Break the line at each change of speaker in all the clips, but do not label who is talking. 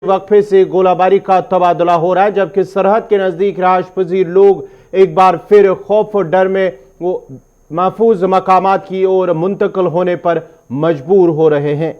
वक्फे से गोलाबारी का तबादला हो रहा है, जबकि सरहद के नजदीक रहायश पजीर लोग एक बार फिर खौफ और डर में वो महफूज मकामात की ओर मुंतकिल होने पर मजबूर हो रहे हैं।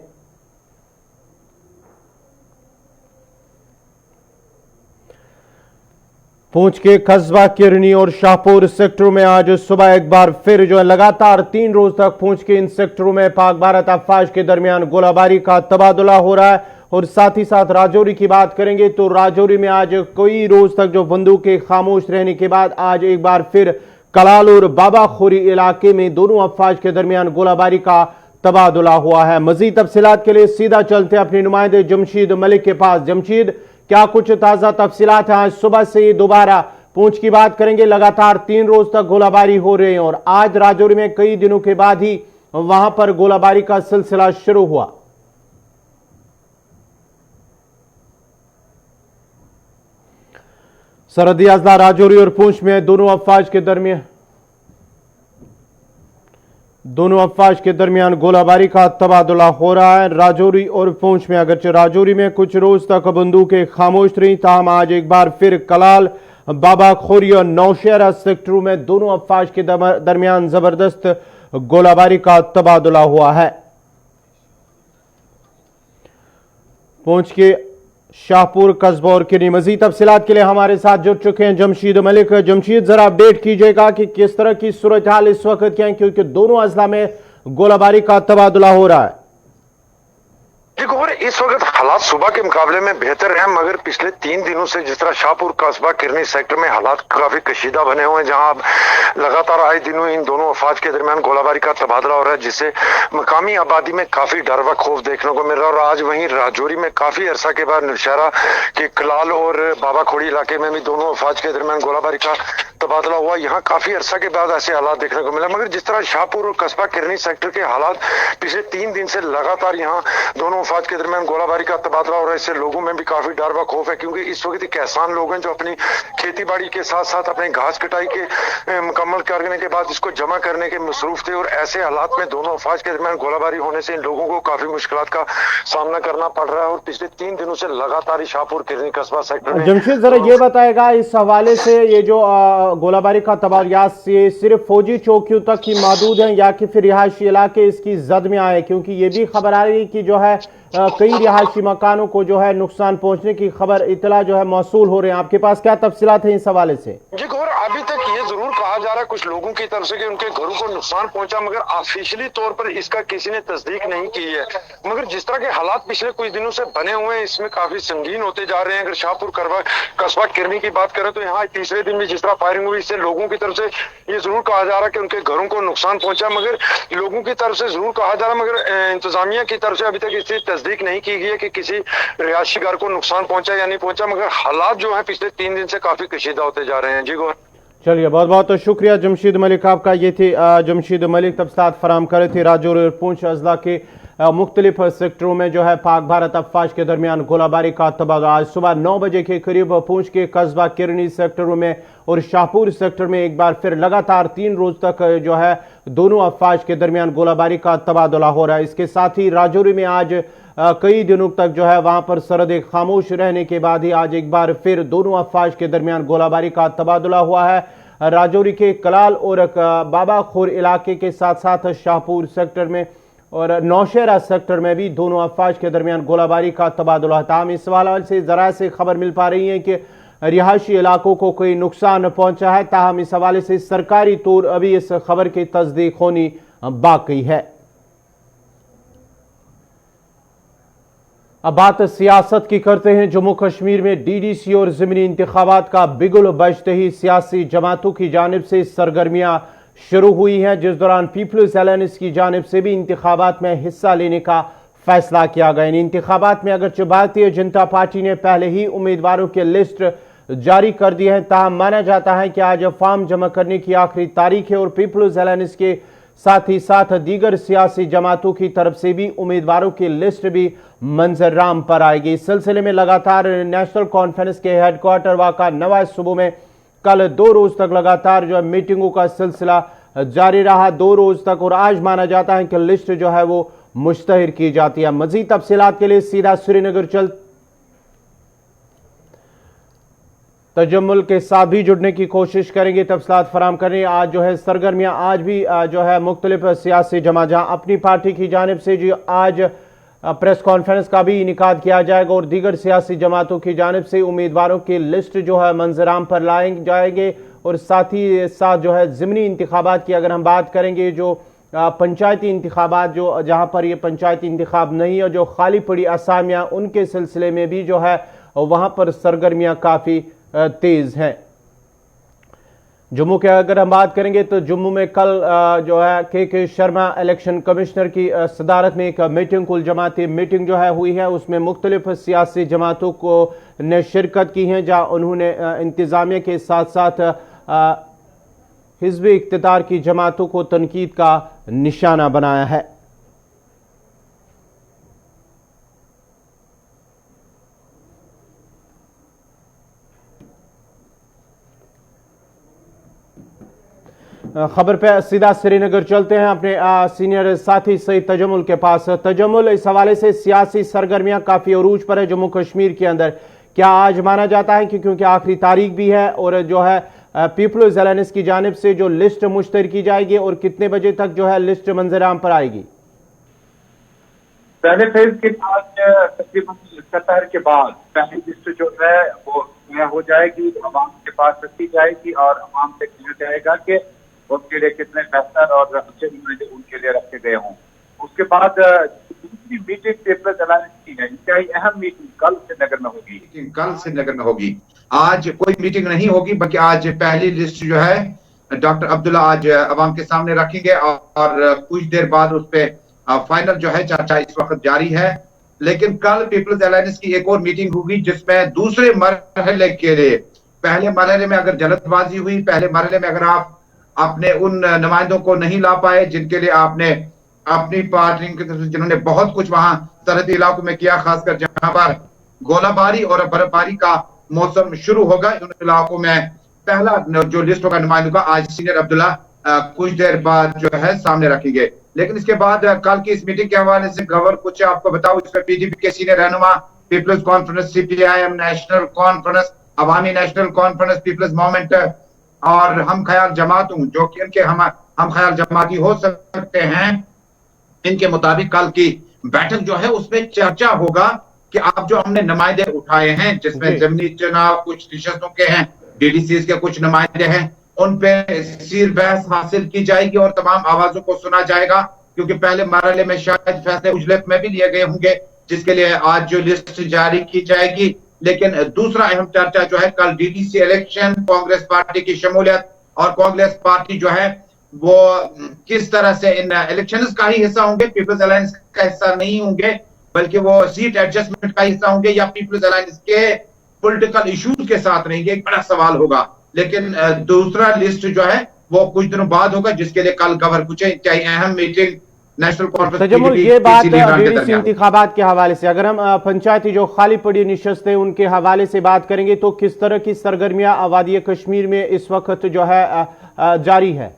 पूंछ के कस्बा किरनी और शाहपुर सेक्टरों में आज सुबह एक बार फिर लगातार 3 रोज तक पूंछ के इन सेक्टरों में पाक भारत अफवाज के दरमियान गोलाबारी का तबादला हो रहा है। और साथ ही साथ राजौरी की बात करेंगे तो राजौरी में आज कई रोज तक बंदूकें खामोश रहने के बाद आज एक बार फिर कलाल और बाबाखोरी इलाके में दोनों अफवाज के दरमियान गोलाबारी का तबादला हुआ है। मजीद तफसीलात के लिए सीधा चलते हैं अपने नुमाइंदे जमशीद मलिक के पास। जमशीद, क्या कुछ ताजा तफसीलात हैं? आज सुबह से दोबारा पूंछ की बात करेंगे, लगातार 3 रोज तक गोलाबारी हो रही है और आज राजौरी में कई दिनों के बाद ही वहां पर गोलाबारी का सिलसिला शुरू हुआ। सरहदी अजला राजौरी और पूंछ में दोनों अफवाज के दरमियान गोलाबारी का तबादला हो रहा है। राजौरी और पूंछ में अगरचे राजौरी में कुछ रोज तक बंदूकें खामोश रही, ताहम आज एक बार फिर कलाल, बाबाखोरी और नौशहरा सेक्टरों में दोनों अफवाज के दरमियान जबरदस्त गोलाबारी का तबादला हुआ है। पूंछ के शाहपुर कस्बा और किरनी मजीद तफसीलात के लिए हमारे साथ जुड़ चुके हैं जमशीद मलिक। जमशीद, जरा अपडेट कीजिएगा कि किस तरह की सूरत हाल इस वक्त क्या है, क्योंकि दोनों अजला में गोलाबारी का तबादला हो रहा है।
और इस वक्त हालात सुबह के मुकाबले में बेहतर हैं, मगर पिछले 3 दिनों से जिस तरह शाहपुर कस्बा किरनी सेक्टर में हालात काफी कशीदा बने हुए हैं, जहां लगातार आए दिनों इन दोनों अफवाज के दरमियान गोलाबारी का तबादला हो रहा है, जिससे मकामी आबादी में काफी डर व खौफ देखने को मिल रहा है। और आज वहीं राजौरी में काफी अरसा के बाद नौशहरा के कलाल और बाबाखोड़ी इलाके में भी दोनों अफवाज के दरमियान गोलाबारी का तबादला हुआ। यहाँ काफी अरसा के बाद ऐसे हालात देखने को मिला, मगर जिस तरह शाहपुर और कस्बा किरनी सेक्टर के हालात पिछले 3 दिन से लगातार यहाँ दोनों अफवाज के दरमियान गोलाबारी का तबादला हो रहा है, इससे लोगों में भी काफी डर व खौफ है, क्योंकि इस वक्त एक एहसान लोग हैं जो अपनी खेती बाड़ी के साथ साथ अपने घास कटाई के मुकम्मल करने के बाद इसको जमा करने के मसरूफ थे। और ऐसे हालात में दोनों अफवाज के दरमियान गोलाबारी होने से इन लोगों को काफी मुश्किलात का सामना करना पड़ रहा है। और पिछले 3 दिनों से लगातार शाहपुर किरनी कस्बा सेक्टर में
जमशेद, जरा ये बताएगा इस हवाले से, ये जो गोलाबारी का तबादला ये सिर्फ फौजी चौकियों तक ही महदूद है या कि फिर रिहायशी इलाके इसकी जद में आए? क्योंकि ये भी खबर आ रही है कि जो है कई रिहायशी मकानों को जो है नुकसान पहुंचने की खबर इतला जो है मौसूल हो रहे हैं। आपके पास क्या तफसीलात है इस हवाले से?
जी गौर, अभी तक ये जरूर कहा जा रहा है कुछ लोगों की तरफ से कि उनके घरों को नुकसान पहुंचा, मगर ऑफिशियली तौर पर इसका किसी ने तस्दीक नहीं की है। मगर जिस तरह के हालात पिछले कुछ दिनों से बने हुए हैं, इसमें काफी संगीन होते जा रहे हैं। अगर शाहपुर कस्बा किरनी की बात करें तो यहाँ तीसरे दिन भी जिस तरह फायरिंग हुई, इससे लोगों की तरफ से ये जरूर कहा जा रहा है कि उनके घरों को नुकसान पहुंचा, मगर लोगों की तरफ से जरूर कहा जा रहा है, मगर इंतजामिया की तरफ से अभी तक इसकी तस्दीक नहीं की गई है कि किसी रिहायशी घर को नुकसान पहुंचा या नहीं पहुंचा। मगर हालात जो है पिछले 3 दिन से काफी कशीदा होते जा रहे हैं। जी गौर,
चलिए, बहुत बहुत शुक्रिया जमशीद मलिक आपका। ये थे जमशीद मलिक तफसीलात फराम कर रहे थे राजौरी और पूंछ अजला के मुख्तलिफ सेक्टरों में जो है पाक भारत अफवाज के दरमियान गोलाबारी का तबादला आज सुबह 9 बजे के करीब पूंछ के कस्बा किरनी सेक्टरों में और शाहपुर सेक्टर में एक बार फिर लगातार 3 रोज तक जो है दोनों अफवाज के दरमियान गोलाबारी का तबादला हो रहा है। इसके साथ ही राजौरी में आज कई दिनों तक जो है वहां पर सरहद खामोश रहने के बाद ही आज एक बार फिर दोनों अफवाज के दरमियान गोलाबारी का तबादला हुआ है। राजौरी के कलाल और बाबाखोर इलाके के साथ साथ शाहपुर सेक्टर में और नौशहरा सेक्टर में भी दोनों अफवाज के दरमियान गोलाबारी का तबादला था। हम इस हवाले से जरा से खबर मिल पा रही है कि रिहायशी इलाकों को कोई नुकसान पहुंचा है, ताहम इस हवाले से सरकारी तौर अभी इस खबर की तस्दीक होनी बाकी है। अब बात सियासत की करते हैं। जम्मू कश्मीर में डीडीसी और ज़मीनी इंतखाबात का बिगुल बजते ही सियासी जमातों की जानिब से सरगर्मियां शुरू हुई हैं, जिस दौरान पीपल्स अलायंस की जानिब से भी इंतखाबात में हिस्सा लेने का फैसला किया गया। इन इंतखाबात में अगरचे भारतीय जनता पार्टी ने पहले ही उम्मीदवारों की लिस्ट जारी कर दी है, ताहम माना जाता है कि आज फॉर्म जमा करने की आखिरी तारीख है और पीपल्स अलायंस के साथ ही साथ दीगर सियासी जमातों की तरफ से भी उम्मीदवारों की लिस्ट भी मंजराम पर आएगी। इस सिलसिले में लगातार नेशनल कॉन्फ्रेंस के हेडक्वार्टर वाक़ा नवाज सूबों में कल 2 रोज तक लगातार जो है मीटिंगों का सिलसिला जारी रहा, 2 रोज तक, और आज माना जाता है कि लिस्ट जो है वो मुश्तहर की जाती है। मजीद तफसीलात के लिए सीधा श्रीनगर तजम्मुल के साथ भी जुड़ने की कोशिश करेंगे, तफसीलात फराम करें। आज जो है सरगर्मियाँ आज भी जो है मुख्तलिफ सियासी जमा जहाँ अपनी पार्टी की जानिब से जो आज प्रेस कॉन्फ्रेंस का भी इनेकाद किया जाएगा और दीगर सियासी जमातों की जानिब से उम्मीदवारों की लिस्ट जो है मंजराम पर लाए जाएंगे। और साथ ही साथ जो है ज़िमनी इंतखाबात की अगर हम बात करेंगे, जो पंचायती इंतखाबात जो जहाँ पर ये पंचायती इंतखाब नहीं और जो खाली पड़ी असामियाँ, उनके सिलसिले में भी जो है वहाँ पर सरगर्मियाँ काफ़ी तेज हैं। जम्मू के अगर हम बात करेंगे तो जम्मू में कल जो है के शर्मा इलेक्शन कमिश्नर की सदारत में एक मीटिंग, कुल जमाती मीटिंग जो है हुई है। उसमें मुख्तलिफ सियासी जमातों को ने शिरकत की है, जहाँ उन्होंने इंतजामिया के साथ साथ हिज़्ब इक़्तिदार की जमातों को तनकीद का निशाना बनाया है। खबर पे सीधा श्रीनगर चलते हैं अपने सीनियर साथी सईद तजम्मुल के पास। तजम्मुल, इस हवाले से सियासी सरगर्मियां काफी अरूज पर है जम्मू कश्मीर के अंदर। क्या आज माना जाता है कि क्योंकि आखिरी तारीख भी है और जो है पीपल्स अलायंस की जानिब से जो लिस्ट मुश्तर की जाएगी और कितने बजे तक जो है लिस्ट मंजराम पर आएगी?
पहले फेज के बाद तकरीबन 70 के बाद पहली लिस्ट जो है वो हो जाएगी, अवाम के पास रखी जाएगी और अवाम से कहा जाएगा कि उनके लिए कितने बेहतर और अच्छे नुमाइंदे उनके लिए रखे गए हों। उसके बाद दूसरी मीटिंग पीपल्स अलायंस की है, इंतहाई अहम मीटिंग कल श्रीनगर में होगी।
कल श्रीनगर में होगी, आज कोई मीटिंग नहीं होगी, बल्कि आज पहली लिस्ट जो है डॉक्टर अब्दुल्ला आज अवाम के सामने रखेंगे और कुछ देर बाद उस पर फाइनल जो है चर्चा इस वक्त जारी है। लेकिन कल पीपल्स अलायंस की एक और मीटिंग होगी जिसमें दूसरे मरहले के लिए, पहले मरहले में अगर जल्दबाजी हुई, पहले मरहले में अगर आप अपने उन नुमाइंदों को नहीं ला पाए जिनके लिए आपने अपनी पार्टी की तरफ से, जिन्होंने बहुत कुछ वहां सरहदी इलाकों में किया, खासकर जहां पर गोलाबारी और बर्फबारी का मौसम शुरू होगा, उन इलाकों में पहला जो लिस्ट होगा नुमाइंदों का आज सीनियर अब्दुल्ला कुछ देर बाद जो है सामने रखेंगे। लेकिन इसके बाद कल की इस मीटिंग के हवाले से खबर कुछ आपको बताऊं, इसमें पीडीपी के सीनियर रहनुमा, पीपल्स कॉन्फ्रेंस, सीपीआईएम नेशनल कॉन्फ्रेंस, अवामी नेशनल कॉन्फ्रेंस, पीपल्स मूवमेंट और हम ख्याल जमातों, जो कि इनके हम ख्याल जमाती हो सकते हैं, इनके मुताबिक कल की बैठक जो है उसमें चर्चा होगा कि आप जो हमने नुमाइंदे उठाए हैं, जिसमें जमीनी चुनाव कुछ रिश्तों के हैं, डीडीसी के कुछ नुमाइंदे हैं, उन पे सीर बहस हासिल की जाएगी और तमाम आवाजों को सुना जाएगा। क्योंकि पहले मरहले में शायद फैसले उजलत में भी लिए गए होंगे, जिसके लिए आज जो लिस्ट जारी की जाएगी। लेकिन दूसरा अहम चर्चा जो है कल डीडीसी इलेक्शन, कांग्रेस पार्टी की शमूलियत और कांग्रेस पार्टी जो है वो किस तरह से इन इलेक्शंस का ही हिस्सा होंगे, पीपल्स अलायंस का हिस्सा नहीं होंगे, बल्कि वो सीट एडजस्टमेंट का हिस्सा होंगे या पीपल्स अलायंस के पॉलिटिकल इश्यूज के साथ रहेंगे, एक बड़ा सवाल होगा। लेकिन दूसरा लिस्ट जो है वो कुछ दिनों बाद होगा, जिसके लिए कल कवर कुछ चाहे अहम मीटिंग नेशनल कॉन्फ्रेंस।
ये बात डीडीसी इंतखाबात के हवाले से, अगर हम पंचायती जो खाली पड़ी निशस्तें उनके हवाले से बात करेंगे तो किस तरह की सरगर्मियां आबादी कश्मीर में इस वक्त जो है जारी है?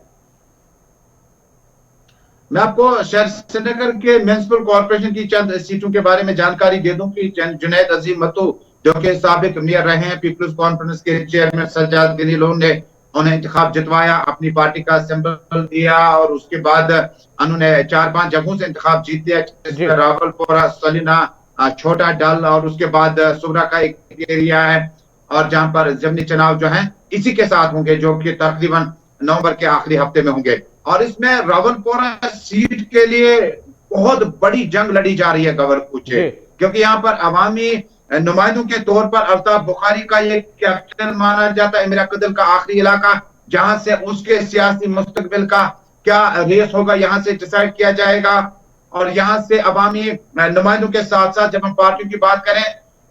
मैं आपको शहर श्रीनगर के म्युनिसिपल कॉर्पोरेशन की चंद सीटों के बारे में जानकारी दे दूं कि जुनैद अजीम मत्तू जो कि साबिक मेयर रहे हैं, पीपल्स कॉन्फ्रेंस के चेयरमैन सज्जाद गलीलों ने उन्हें इंतखाब जितवाया, अपनी पार्टी का सिंबल दिया और उसके बाद उन्होंने 4-5 जगहों से इंतखाब जीत लिया, जिसमें रावलपुरा, सलीना, छोटा डल और उसके बाद सुगरा का एक एरिया है, और जहां पर जमनी चुनाव जो है इसी के साथ होंगे, जो कि तकरीबन नवंबर के आखिरी हफ्ते में होंगे। और इसमें रावलपुरा सीट के लिए बहुत बड़ी जंग लड़ी जा रही है गवर कुछ, क्योंकि यहाँ पर अवामी नुमाइंदों के तौर पर अल्ताफ बुखारी का ये कैप्टन माना जाता है, मेरा कदल का आखिरी इलाका, जहां से उसके सियासी मुस्तकबिल का क्या रेस होगा यहाँ से डिसाइड किया जाएगा। और यहाँ से अवामी नुमाइंदों के साथ साथ जब हम पार्टियों की बात करें,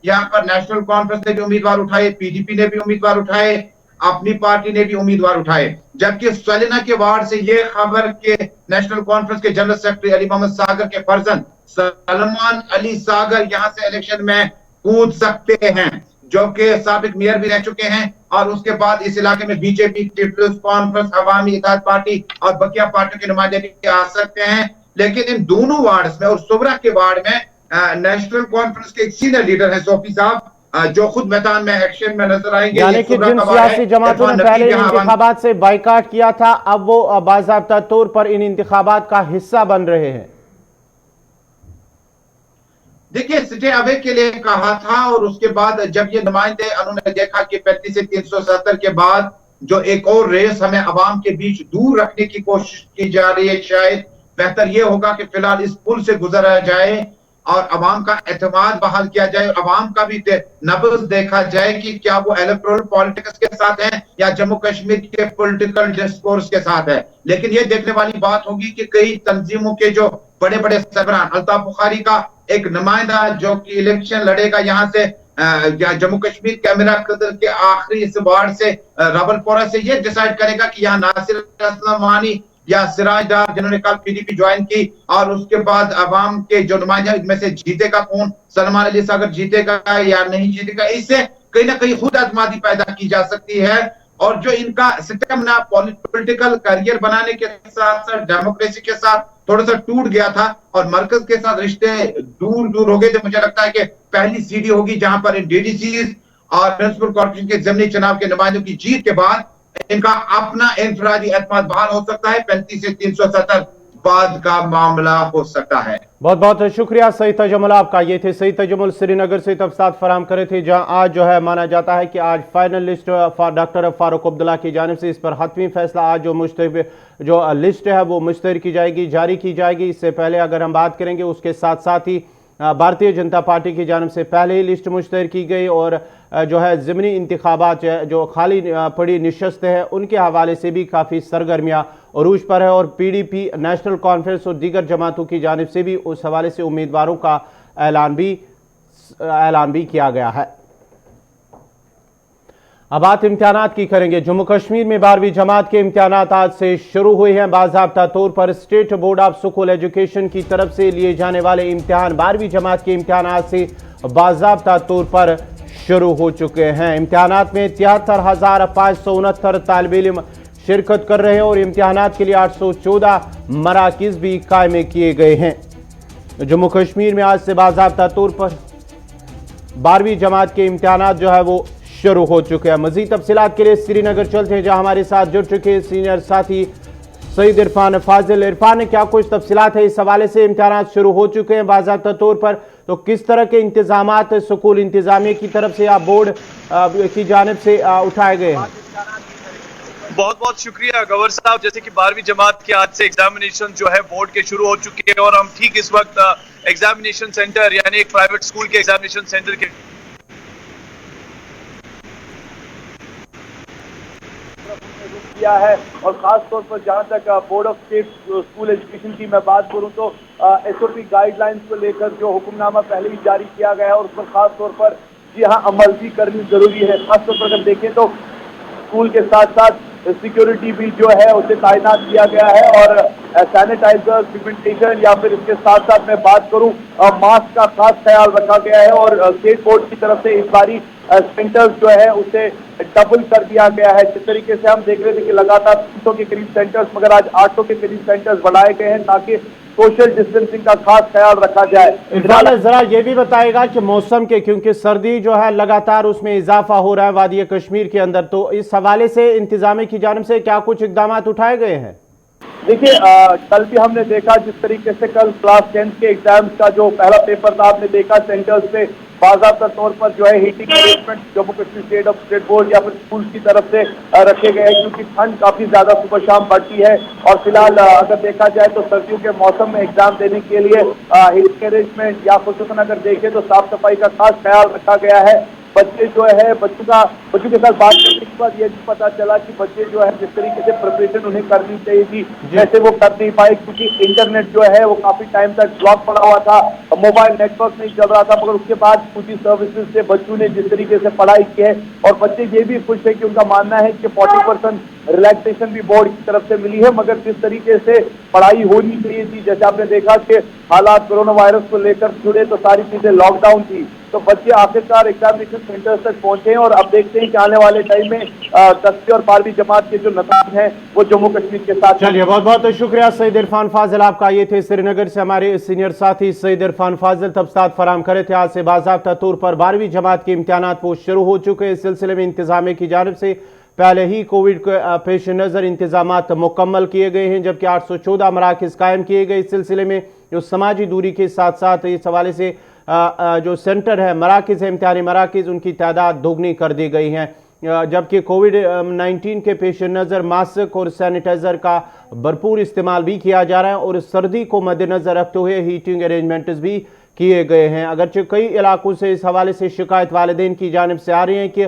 यहाँ पर नेशनल कॉन्फ्रेंस ने भी उम्मीदवार उठाए, पीडीपी ने भी उम्मीदवार उठाए, अपनी पार्टी ने भी उम्मीदवार उठाए। जबकि सलीना के वार्ड से ये खबर के नेशनल कॉन्फ्रेंस के जनरल सेक्रेटरी अली मोहम्मद सागर के फर्जंद सलमान अली सागर यहाँ से इलेक्शन में कूद सकते हैं, जो कि साबिक मेयर भी रह चुके हैं। और उसके बाद इस इलाके में बीजेपी, पीपल्स कॉन्फ्रेंस, अवामी इत्तेहाद पार्टी और बकिया पार्टियों के नुमाइंदे भी आ सकते हैं। लेकिन इन दोनों वार्ड में और सुबरा के वार्ड में नेशनल कॉन्फ्रेंस के एक सीनियर लीडर है सोफी साहब, जो खुद मैदान में एक्शन में नजर आएंगे।
यानी कि जिन सियासी जमातों ने पहले इन इंतखाबात से बाइकाट किया था, अब वो बाज़ाब्ता तौर पर इन इंतखाबात का हिस्सा बन रहे हैं।
देखिए, स्टे अवे के लिए कहा था और उसके बाद जब ये नुमाइंदे उन्होंने देखा कि 35 से 370 के बाद जो एक और रेस हमें अवाम के बीच दूर रखने की कोशिश की जा रही है, शायद बेहतर ये होगा कि फिलहाल इस पुल से गुजरा जाए और अवाम का एतमाद बहाल किया जाए और अवाम का भी नब्ज देखा जाए कि क्या वो इलेक्टोरल पॉलिटिक्स के साथ है या जम्मू कश्मीर के पॉलिटिकल डिस्कोर्स के साथ है। लेकिन ये देखने वाली बात होगी कि कई तंजीमों के जो बड़े बड़े सरबराह, अल्ताफ बुखारी का एक नुमाइंदा जो कि इलेक्शन लड़ेगा यहाँ से जम्मू कश्मीर कैमरा कदर के आखिरी इस वार्ड से रावलपोरा से, ये डिसाइड करेगा कि यहाँ नासिर असलम वानी या सिराज डार जिन्होंने कल पीडीपी ज्वाइन की और उसके बाद अवाम के जो नुमाइंदे इनमें से जीतेगा कौन, सलमान अली सागर जीतेगा या नहीं जीतेगा। इससे कहीं ना कहीं खुद एतमादी पैदा की जा सकती है और जो इनका स्टेमिना पॉलिटिकल करियर बनाने के साथ साथ डेमोक्रेसी के साथ थोड़ा सा टूट गया था और मरकज के साथ रिश्ते दूर दूर हो गए थे। मुझे लगता है कि पहली सीढ़ी होगी जहां पर डीडीसी और म्युनिसिपल कॉर्पोरेशन के ज़मीनी चुनाव के नुमाइंदों की जीत के बाद इनका अपना इंफरादी एतमाद बहाल हो सकता है। 35 से 370 बाद का मामला हो सकता है।
बहुत बहुत शुक्रिया सईद तजमुल आपका। ये थे सईद तजमुल श्रीनगर से तफसीलात फराम करे थे, जहां आज जो है माना जाता है कि आज final list doctor Farooq Abdullah की जानिब से इस पर हतमी फैसला आज जो लिस्ट है वो मुश्तहर की जाएगी, जारी की जाएगी। इससे पहले अगर हम बात करेंगे उसके साथ साथ ही भारतीय जनता पार्टी की जानिब से पहले ही लिस्ट मुश्तहर की गई और जो है ज़िमनी इंतखाबात जो खाली पड़ी नशस्त है उनके हवाले से भी काफ़ी सरगर्मियाँ अरूज पर है और पीडीपी, नेशनल कॉन्फ्रेंस और दीगर जमातों की जानिब से भी उस हवाले से उम्मीदवारों का ऐलान भी किया गया है। अब बात इम्तिहानात की करेंगे। जम्मू कश्मीर में 12वीं जमात के इम्तिहानात आज से शुरू हुए हैं। बाज़ाब्ता तौर पर state board of school education की तरफ से लिए जाने वाले इम्तिहान 12वीं जमात के इम्तिहान आज से बाज़ाब्ता तौर पर शुरू हो चुके हैं। इम्तिहानात में 73,569 तालिब इल्म शिरकत कर रहे हैं और इम्तिहानात के लिए 814 मराकिज भी कायम किए गए हैं। जम्मू कश्मीर में आज से बाज़ाब्ता तौर पर 12वीं जमात के इम्तिहानात जो है वो शुरू हो चुके हैं। मजीद तफसीलात के लिए श्रीनगर चलते हैं, जहां हमारे साथ जुड़ चुके हैं सीनियर साथी सईद इरफान फाजिल। इरफान, क्या कुछ तफसीलात है इस हवाले से? इम्तिहानात शुरू हो चुके हैं बाज़ाब्ता तौर पर, तो किस तरह के इंतजामात स्कूल इंतजामिया की तरफ से या बोर्ड की जानिब से उठाए गए हैं?
बहुत बहुत शुक्रिया गवर साहब। जैसे कि 12वीं जमात के आज से एग्जामिनेशन जो है बोर्ड के शुरू हो चुके हैं और हम ठीक इस वक्त एग्जामिनेशन सेंटर यानी एक प्राइवेट स्कूल के एग्जामिनेशन सेंटर के किया है और खास तौर पर जहां तक board of state school education की मैं बात करूं तो एसओपी गाइडलाइंस को लेकर जो हुक्मनामा पहले ही जारी किया गया है और उस पर खास तौर पर जी हाँ अमल भी करनी जरूरी है। खासतौर पर अगर देखें तो स्कूल के साथ साथ सिक्योरिटी भी जो है उसे तैनात किया गया है और सैनिटाइजर, पिगमेंटेशन या फिर इसके साथ साथ मैं बात करूं मास्क का खास ख्याल रखा गया है और स्टेट बोर्ड की तरफ से इस बारी सेंटर्स जो है उसे डबल कर दिया गया है। जिस तरीके से हम देख रहे थे कि लगातार 300 के करीब सेंटर्स मगर आज 800 के करीब सेंटर्स बढ़ाए गए हैं ताकि सोशल डिस्टेंसिंग का खास ख्याल रखा जाए।
जरा ये भी बताएगा कि मौसम के, क्योंकि सर्दी जो है लगातार उसमें इजाफा हो रहा है वादी कश्मीर के अंदर, तो इस हवाले से इंतजामी की जानिब से क्या कुछ इकदाम उठाए गए हैं?
देखिए कल भी हमने देखा जिस तरीके से कल क्लास 10 के एग्जाम्स का जो पहला पेपर था आपने देखा सेंटर्स पे बाज़ाब्ता तौर पर जो है heating arrangement Jammu Kashmir state board या फिर स्कूल की तरफ से रखे गए हैं क्योंकि ठंड काफी ज्यादा सुबह शाम बढ़ती है और फिलहाल अगर देखा जाए तो सर्दियों के मौसम में एग्जाम देने के लिए हीटिंग अरेंजमेंट या खुसूसन अगर देखें तो साफ सफाई का खास ख्याल रखा गया है। बच्चे जो है बच्चों के साथ बात करने के बाद ये भी पता चला कि बच्चे जो है जिस तरीके से प्रिपरेशन उन्हें करनी चाहिए थी वैसे वो कर नहीं पाए क्योंकि इंटरनेट जो है वो काफी टाइम तक ब्लॉक पड़ा हुआ था, मोबाइल नेटवर्क नहीं चल रहा था। मगर उसके बाद कुछ सर्विसेज से बच्चों ने जिस तरीके से पढ़ाई की है और बच्चे ये भी खुश है कि उनका मानना है कि 40% रिलैक्सेशन भी बोर्ड की तरफ से मिली है। मगर जिस तरीके से पढ़ाई होनी चाहिए थी, जैसे आपने देखा कि हालात कोरोना वायरस को लेकर जुड़े तो सारी चीजें लॉकडाउन थी,
तो बच्चे आखिरकार एग्जामिनेशन सेंटर्स तक पहुंचे हैं और अब देखते हैं कि आने वाले टाइम में 10वीं और 12वीं जमात के जो नतीजे हैं वो जम्मू कश्मीर के साथ।
चलिए, बहुत बहुत शुक्रिया सईद इरफान फाजिल आपका। ये थे श्रीनगर से हमारे सीनियर साथी सईद इरफान फाजिल, तफसीलात फराहम करे थे। आज से बाज़ाब्ता तौर पर 12वीं जमात के इम्तिहानात पोस्ट शुरू हो चुके हैं। इस सिलसिले में इंतजामिया की जानिब से पहले ही कोविड के पेश नज़र इंतजामात मुकम्मल किए गए हैं, जबकि 814 मराकज़ कायम किए गए। इस सिलसिले में जो समाजी दूरी के साथ साथ इस हवाले से जो सेंटर है, मराकज़ है, इम्तिहानी मराकज़, उनकी तादाद दोगुनी कर दी गई हैं, जबकि कोविड-19 के पेश नज़र मास्क और सैनिटाइज़र का भरपूर इस्तेमाल भी किया जा रहा है और सर्दी को मद्देनज़र रखते हुए हीटिंग अरेंजमेंट्स भी किए गए हैं। अगरचे कई इलाकों से इस हवाले से शिकायत वालिदैन की जानिब से आ रही है कि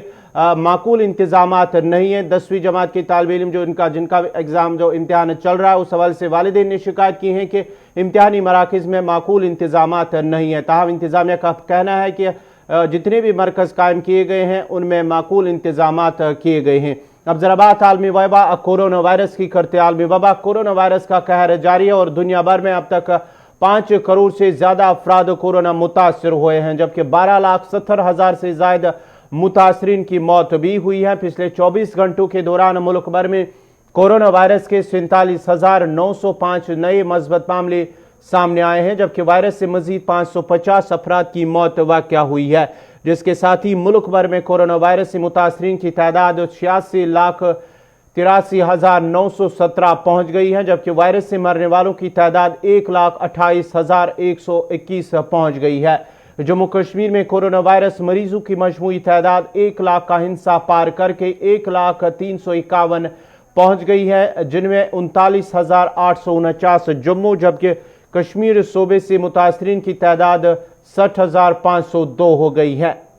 माकूल इंतजामात नहीं है। 10वीं जमात के तालिब इल्म जो जिनका एग्ज़ाम जो इम्तिहान चल रहा है, उस हवाले से वालिदैन ने शिकायत की है कि इम्तिहानी मराकज़ में माकूल इंतजामात नहीं है। ताहम इंतजामिया का कहना है कि जितने भी मरकज़ कायम किए गए हैं उनमें माकूल इंतजामात किए गए हैं। अब ज़रा बात आलमी वबा कोरोना वायरस की करते। आलमी वबा कोरोना वायरस का कहर जारी है और दुनिया भर में अब तक 5 करोड़ से ज़्यादा अफराद कोरोना मुतासर हुए हैं, जबकि 12,70,000 से ज़्यादा मुतासरीन की मौत भी हुई है। पिछले 24 घंटों के दौरान मुल्क भर में कोरोना वायरस के 47,905 नए मस्बत मामले सामने आए हैं, जबकि वायरस से मजीद 550 अफराद की मौत वाक़या हुई है, जिसके साथ ही मुल्क भर में कोरोना वायरस से मुतासरीन की तादाद 86,83,917 पहुँच गई है, जबकि वायरस से मरने वालों की तादाद 1,28,121 पहुँच गई है। जम्मू कश्मीर में कोरोना वायरस मरीजों की मजमूई तादाद 1 लाख का हिस्सा पार करके 1,351 पहुँच गई है, जिनमें 39,849 जम्मू, जबकि कश्मीर सूबे से मुतासरीन की तादाद 60,502 हो गई है।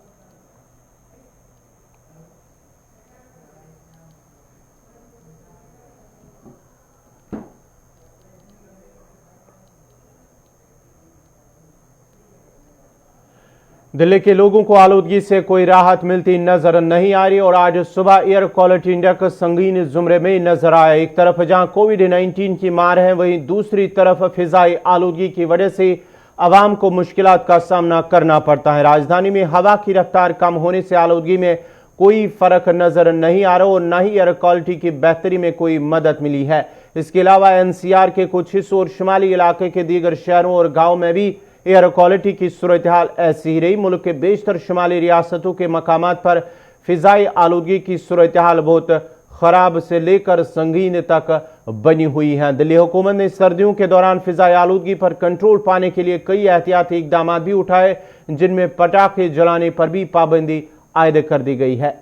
दिल्ली के लोगों को आलूदगी से कोई राहत मिलती नजर नहीं आ रही और आज सुबह एयर क्वालिटी इंडेक्स संगीन जुमरे में नजर आया। एक तरफ जहां कोविड-19 की मार है, वहीं दूसरी तरफ फिजाई आलूदगी की वजह से आवाम को मुश्किलात का सामना करना पड़ता है। राजधानी में हवा की रफ्तार कम होने से आलूदगी में कोई फर्क नजर नहीं आ रहा और न ही एयर क्वालिटी की बेहतरी में कोई मदद मिली है। इसके अलावा NCR के कुछ हिस्सों और शुमाली इलाके के दीगर शहरों और गाँव में भी एयर क्वालिटी की सूरत हाल ऐसी ही रही। मुल्क के बेशतर शुमाली रियासतों के मकामात पर फिजाई आलूदगी की सूरत हाल बहुत खराब से लेकर संगीन तक बनी हुई है। दिल्ली हुकूमत ने सर्दियों के दौरान फिजाई आलूदगी पर कंट्रोल पाने के लिए कई एहतियाती इकदाम भी उठाए, जिनमें पटाखे जलाने पर भी पाबंदी आयद कर दी गई है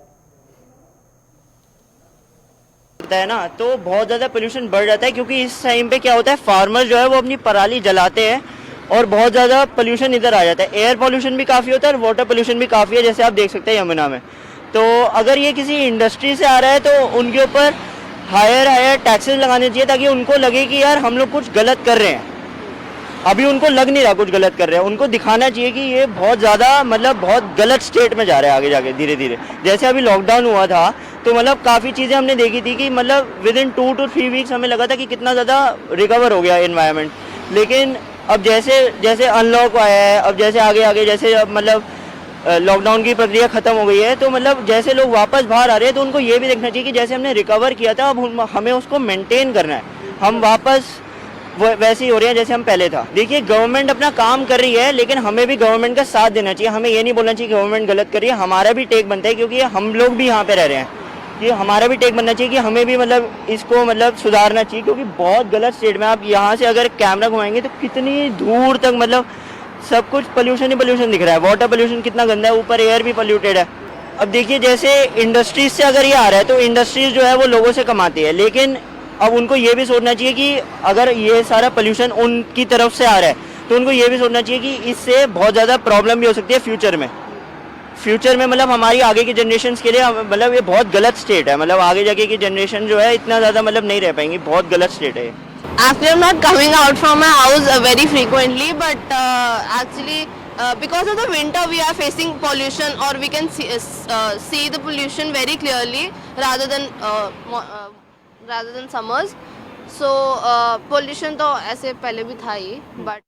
ना, तो बहुत ज्यादा पोल्यूशन बढ़ जाता है, क्योंकि इस टाइम पे क्या होता है, फार्मर जो है वो अपनी पराली जलाते हैं और बहुत ज़्यादा पोल्यूशन इधर आ जाता है। एयर पोल्यूशन भी काफ़ी होता है और वाटर पोल्यूशन भी काफ़ी है, जैसे आप देख सकते हैं यमुना में। तो अगर ये किसी इंडस्ट्री से आ रहा है तो उनके ऊपर हायर टैक्सेस लगाने चाहिए, ताकि उनको लगे कि यार हम लोग कुछ गलत कर रहे हैं। अभी उनको लग नहीं रहा कुछ गलत कर रहे हैं, उनको दिखाना चाहिए कि ये बहुत ज़्यादा मतलब बहुत गलत स्टेट में जा रहा है आगे जाके धीरे धीरे। जैसे अभी लॉकडाउन हुआ था तो मतलब काफ़ी चीज़ें हमने देखी थी कि मतलब विदिन 2 to 3 वीक्स हमें लगा था कि कितना ज़्यादा रिकवर हो गया एनवायरनमेंट, लेकिन अब जैसे जैसे अनलॉक आया है, अब जैसे आगे जैसे अब मतलब लॉकडाउन की प्रक्रिया खत्म हो गई है, तो मतलब जैसे लोग वापस बाहर आ रहे हैं तो उनको ये भी देखना चाहिए कि जैसे हमने रिकवर किया था अब हमें उसको मेंटेन करना है। हम वापस वैसे ही हो रहे हैं जैसे हम पहले था। देखिए गवर्नमेंट अपना काम कर रही है, लेकिन हमें भी गवर्नमेंट का साथ देना चाहिए। हमें ये नहीं बोलना चाहिए गवर्नमेंट गलत कर रही है, हमारा भी टेक बनता है, क्योंकि हम लोग भी यहाँ पे रह रहे हैं। ये हमारा भी टेक बनना चाहिए कि हमें भी मतलब इसको मतलब सुधारना चाहिए, क्योंकि बहुत गलत स्टेट में आप यहाँ से अगर कैमरा घुमाएंगे तो कितनी दूर तक मतलब सब कुछ पोल्यूशन ही पोल्यूशन दिख रहा है। वाटर पोल्यूशन कितना गंदा है, ऊपर एयर भी पोल्यूटेड है। अब देखिए जैसे इंडस्ट्रीज से अगर ये आ रहा है तो इंडस्ट्रीज जो है वो लोगों से कमाती है, लेकिन अब उनको ये भी सोचना चाहिए कि अगर ये सारा पोल्यूशन उनकी तरफ से आ रहा है तो उनको ये भी सोचना चाहिए कि इससे बहुत ज़्यादा प्रॉब्लम भी हो सकती है फ्यूचर में मतलब हमारी आगे की जनरेशन के लिए मतलब ये बहुत गलत स्टेट है। मतलब आगे जाके की जनरेशन जो है इतना ज़्यादा मतलब नहीं रह पाएंगी, बहुत गलत स्टेट है।
Actually, I'm not coming out from my house very frequently, but actually because of the winter we are facing pollution, or we can see the pollution very clearly rather than summers. So pollution तो ऐसे पहले भी था ही, but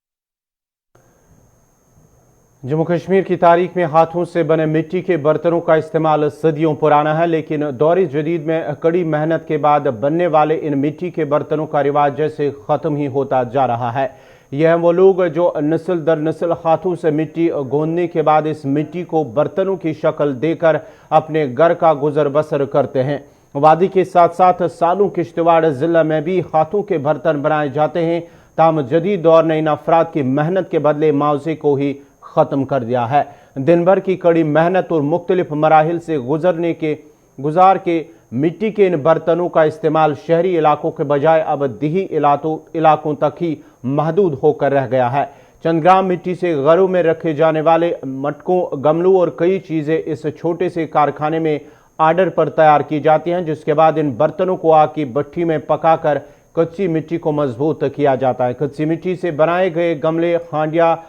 Jammu Kashmir की तारीख में हाथों से बने मिट्टी के बर्तनों का इस्तेमाल सदियों पुराना है, लेकिन दौर जदीद में कड़ी मेहनत के बाद बनने वाले इन मिट्टी के बर्तनों का रिवाज जैसे ख़त्म ही होता जा रहा है। यह हैं वो लोग जो नस्ल दर नस्ल हाथों से मिट्टी गोंदने के बाद इस मिट्टी को बर्तनों की शक्ल देकर अपने घर का गुजर बसर करते हैं। वादी के साथ साथ सालों किश्तवाड़ ज़िला में भी हाथों के बर्तन बनाए जाते हैं, ताहम जदीद दौर ने इन अफराद की मेहनत के बदले मुआवजे को ही ख़त्म कर दिया है। दिन भर की कड़ी मेहनत और मुख्तलिफ मराहिल से गुजार के मिट्टी के इन बर्तनों का इस्तेमाल शहरी इलाकों के बजाय अब देही इलाकों तक ही महदूद होकर रह गया है। चंद ग्राम मिट्टी से घरों में रखे जाने वाले मटकों, गमलों और कई चीज़ें इस छोटे से कारखाने में आर्डर पर तैयार की जाती हैं, जिसके बाद इन बर्तनों को आग की भट्ठी में पकाकर कच्ची मिट्टी को मजबूत किया जाता है। कच्ची मिट्टी से बनाए गए गमले, हांडिया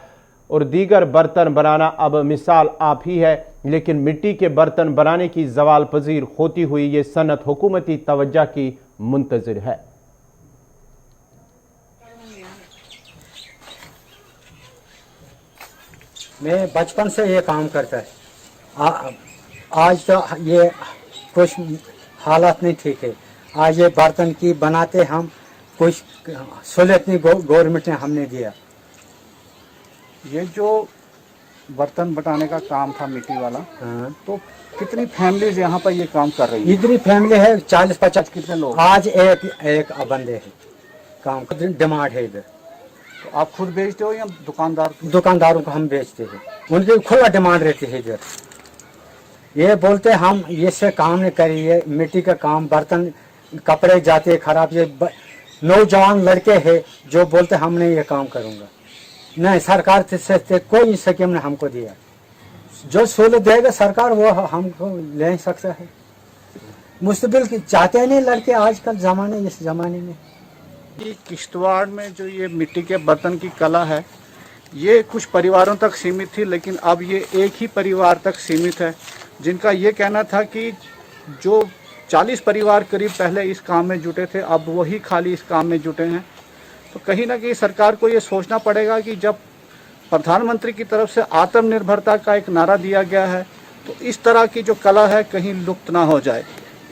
और दीगर बर्तन बनाना अब मिसाल आप ही है, लेकिन मिट्टी के बर्तन बनाने की ज़वाल पजीर होती हुई ये सनत हुकूमती तवज्जो की मुंतज़िर है।
मैं बचपन से ये काम करता है। आज तो ये कुछ हालात नहीं ठीक है। आज ये बर्तन की बनाते हम, कुछ सहूलियत नहीं गवर्नमेंट ने हमने दिया।
ये जो बर्तन बनाने का काम था मिट्टी वाला, तो कितनी फैमिलीज यहाँ पर ये काम कर रही है?
इतनी फैमिली है 40-50।
कितने लोग?
आज एक बंदे है काम का डिमांड है इधर।
तो आप खुद बेचते हो या
दुकानदारों को हम बेचते हैं, उनकी खुला डिमांड रहती है इधर। ये बोलते हम इससे काम नहीं करिए, मिट्टी का काम, बर्तन कपड़े जाते खराब। ये नौजवान लड़के हैं जो बोलते हम नहीं ये काम करूँगा। नहीं, सरकार से कोई स्कीम ने हमको दिया। जो सहूलत देगा सरकार वो हमको ले सकता है। मुस्तबिल चाहते नहीं लड़के आजकल इस जमाने में।
किश्तवाड़ में जो ये मिट्टी के बर्तन की कला है, ये कुछ परिवारों तक सीमित थी, लेकिन अब ये एक ही परिवार तक सीमित है, जिनका ये कहना था कि जो 40 परिवार करीब पहले इस काम में जुटे थे, अब वही खाली इस काम में जुटे हैं। तो कहीं ना कहीं सरकार को ये सोचना पड़ेगा कि जब प्रधानमंत्री की तरफ से आत्मनिर्भरता का एक नारा दिया गया है, तो इस तरह की जो कला है कहीं लुप्त ना हो जाए।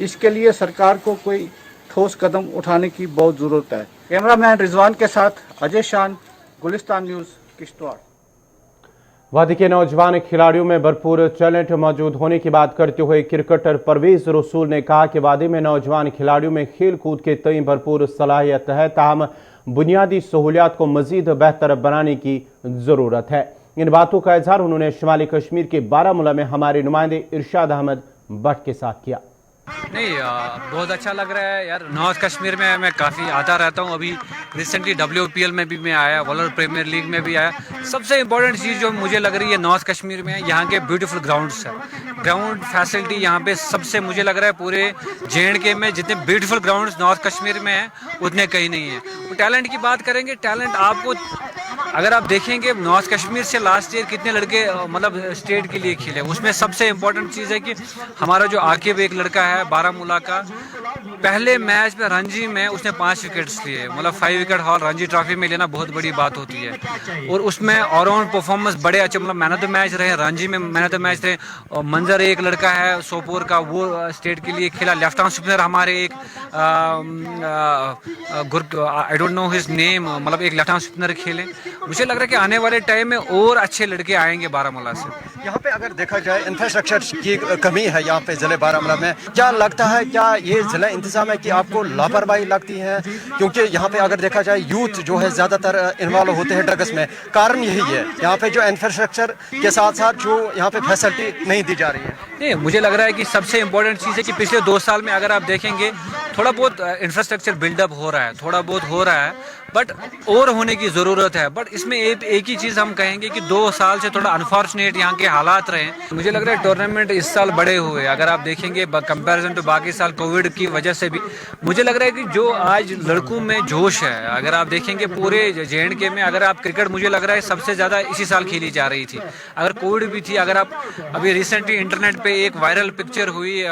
इसके लिए सरकार को कोई ठोस कदम उठाने की बहुत ज़रूरत है। कैमरामैन रिजवान के साथ अजय शान, गुलिस्तान न्यूज़, किश्तवाड़।
वादी के नौजवान खिलाड़ियों में भरपूर टैलेंट मौजूद होने की बात करते हुए क्रिकेटर परवेज रसूल ने कहा कि वादी में नौजवान खिलाड़ियों में खेल कूद के तय भरपूर सलाहियत है, ताहम बुनियादी सहूलियात को मजीद बेहतर बनाने की ज़रूरत है। इन बातों का इजहार उन्होंने शुमाली कश्मीर के बारामूला में हमारे नुमाइंदे इरशाद अहमद भट्ट के साथ किया।
नहीं, बहुत अच्छा लग रहा है यार। नॉर्थ कश्मीर में मैं काफ़ी आता रहता हूँ। अभी रिसेंटली WPL में भी मैं आया, वर्ल्ड प्रीमियर लीग में भी आया। सबसे इम्पोर्टेंट चीज़ जो मुझे लग रही है नॉर्थ कश्मीर में, यहाँ के ब्यूटीफुल ग्राउंड्स है। ग्राउंड फैसिलिटी यहाँ पे सबसे मुझे लग रहा है पूरे JNK में जितने ब्यूटीफुल ग्राउंड्स नॉर्थ कश्मीर में हैं उतने कहीं नहीं है। तो टैलेंट की बात करेंगे, टैलेंट आपको अगर आप देखेंगे नॉर्थ कश्मीर से लास्ट ईयर कितने लड़के मतलब स्टेट के लिए खेले, उसमें सबसे इम्पोर्टेंट चीज़ है कि हमारा जो आकिब एक लड़का है बारामूला का, पहले मैच में रणजी में उसने 5 विकेट्स लिए, मतलब 5 विकेट हॉल रणजी ट्रॉफी में लेना बहुत बड़ी बात होती है। और उसमें ऑलराउंड परफॉर्मेंस बड़े अच्छे, मतलब मैन ऑफ द मैच रहे, रणजी में मैन ऑफ द मैच थे। और मंजर एक लड़का है सोपोर का, वो स्टेट के लिए खेला। लेफ्ट आर्म स्पिनर हमारे एक I don't know his name, मतलब एक लेफ्ट आर्म स्पिनर खेले। मुझे लग रहा है कि आने वाले टाइम में और अच्छे लड़के आएंगे बारामूला से।
यहाँ पे अगर देखा जाए इंफ्रास्ट्रक्चर की कमी है यहाँ पे ज़िले बारामूला में। क्या लगता है, क्या ये ज़िला इंतज़ाम है कि आपको लापरवाही लगती है? क्योंकि यहाँ पे अगर देखा जाए यूथ जो है ज़्यादातर इन्वॉल्व होते हैं ड्रग्स में, कारण यही है यहाँ पे जो इंफ्रास्ट्रक्चर के साथ साथ जो यहाँ पे फैसिलिटी नहीं दी जा रही है।
नहीं, मुझे लग रहा है कि सबसे इम्पोर्टेंट चीज़ है कि पिछले 2 साल में अगर आप देखेंगे थोड़ा बहुत इंफ्रास्ट्रक्चर बिल्डअप हो रहा है, थोड़ा बहुत हो रहा है, बट और होने की ज़रूरत है। बट इसमें एक ही चीज़ हम कहेंगे कि 2 साल से थोड़ा अनफॉर्चुनेट यहाँ के हालात रहे। मुझे लग रहा है टूर्नामेंट इस साल बड़े हुए, अगर आप देखेंगे कंपैरिजन टू बाकी साल कोविड की वजह से भी। मुझे लग रहा है कि जो आज लड़कों में जोश है, अगर आप देखेंगे पूरे JNK में, अगर आप क्रिकेट मुझे लग रहा है सबसे ज़्यादा इसी साल खेली जा रही थी। अगर कोविड भी थी, अगर आप अभी रिसेंटली इंटरनेट पे एक वायरल पिक्चर हुई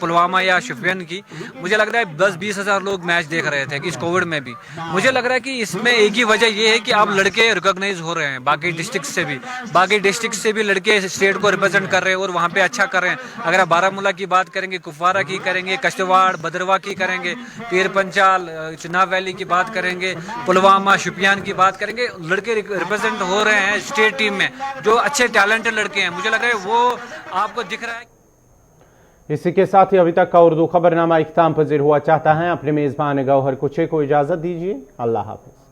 पुलवामा या शोपियान की, मुझे लग रहा है 10-20 हज़ार लोग मैच देख रहे थे कि इस कोविड में भी। मुझे लग रहा है रहा है कि इसमें एक ही वजह ये है कि अब लड़के रिकॉग्नाइज हो रहे हैं बाकी डिस्ट्रिक्ट से भी लड़के स्टेट को रिप्रेजेंट कर रहे हैं और वहाँ पे अच्छा कर रहे हैं। अगर आप बारामूला की बात करेंगे, कुपवारा की करेंगे, कश्तवाड़, भद्रवाह की करेंगे, पीर पंचाल, चिनाब वैली की बात करेंगे, पुलवामा, शुपियान की बात करेंगे, लड़के रिप्रेजेंट हो रहे हैं स्टेट टीम में, जो अच्छे टैलेंटेड लड़के हैं। मुझे लग रहा है वो आपको दिख रहा है।
इसी के साथ ही अभी तक का उर्दू खबरनामा इख्तिताम पजीर हुआ। चाहता है अपने मेज़बान गौहर कुचे को इजाज़त दीजिए। अल्लाह हाफ़िज़।